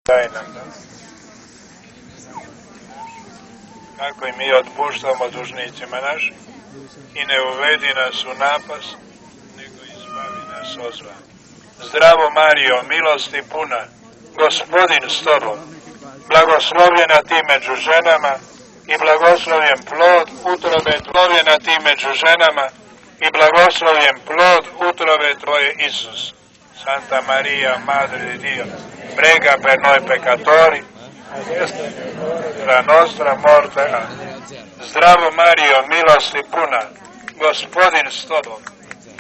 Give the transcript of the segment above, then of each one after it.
tajnama. Kako i mi otpuštamo dužnicima našim i ne uvedi nas u napast, nego izbavi nas od zla. Zdravo Marijo, milosti puna, Gospodin s tobom, blagoslovljena ti među ženama i blagoslovljen plod utrobe tvoje ti među ženama i blagoslovljen plod utrobe tvoje Isus. Santa Maria, Madre di Dio, prega per noi peccatori, la nostra morte. Zdravo Marijo, milosti puna, Gospodin s tobom,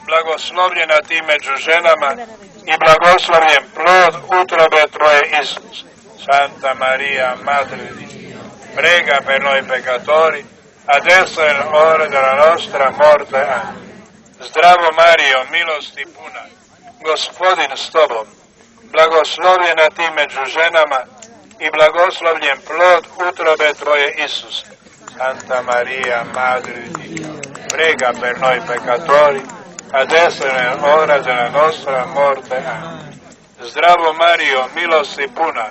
blagoslovljena ti među ženama i blagoslovljen plod utrobe tvoje Isus. Santa Maria, Madre di Dio, prega per noi peccatori, adesso è l'ora della nostra morte. Zdravo Marijo, milosti puna, Gospodin s tobom, blagoslovljena ti među ženama i blagoslovljen plod utrobe tvoje Isus. Santa Maria, Madre di Dio, prega per noi peccatori, adesso è l'ora della nostra morte. Zdravo Marijo, milosti puna,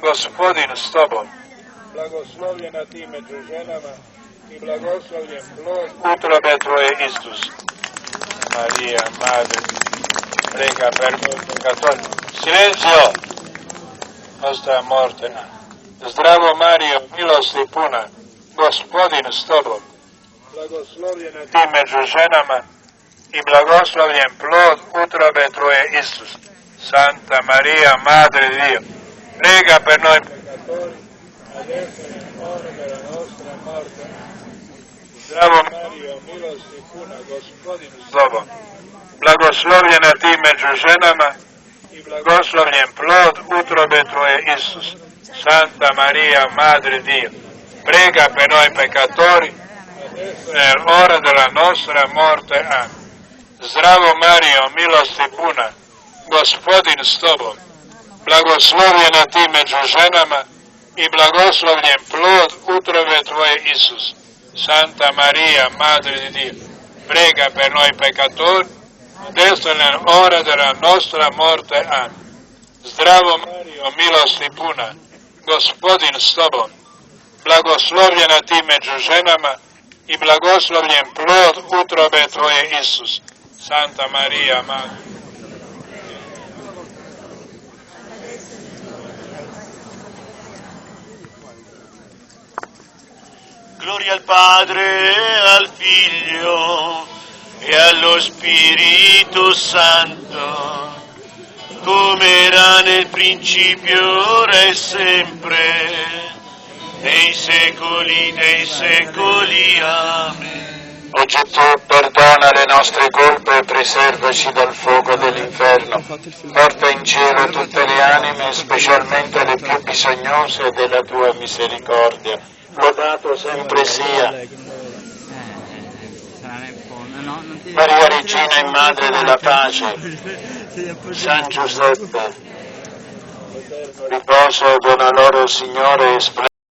Gospodin s tobom, blagoslovljena ti među ženama i blagoslovljen plod utrobe tvoje Isus. Maria, Madre, prega per noi peccatori. Silenzio! Nostra morte. Zdravo Marijo, milosti puna, Gospodin s tobom, blagoslovljena ti među ženama i blagoslovljen plod utrobe tvoje Isus. Santa Maria, Madre di Dio, prega per noi peccatori, adesso è l'ora della nostra morte. Zdravo Marijo, milosti puna, Gospodin s tobom, blagoslovljena ti među ženama i blagoslovljen plod utrobe tvoje Isus. Santa Maria, Madre di Dio, prega per noi peccatori, adesso è l'ora della nostra morte. Zdravo Marijo, milosti puna, Gospodin s tobom, blagoslovljena ti među ženama i blagoslovljen plod utrobe tvoje Isus. Santa Maria, Madre di Dio, prega per noi peccatori, adesso è l'ora della nostra morte. Zdravo Marijo, milosti puna, Gospodin s tobom, blagoslovljena ti među ženama i blagoslovljen plod utrobe tvoje Isus. Santa Maria, Madre. Gloria al Padre, al Figlio e allo Spirito Santo, come era nel principio, ora e sempre, nei secoli dei secoli. Amen. O Gesù, perdona le nostre colpe e preservaci dal fuoco dell'inferno. Porta in cielo tutte le anime, specialmente le più bisognose della tua misericordia. Lodato sempre sia Maria Regina e Madre della Pace, San Giuseppe, riposo dona loro, Signore, e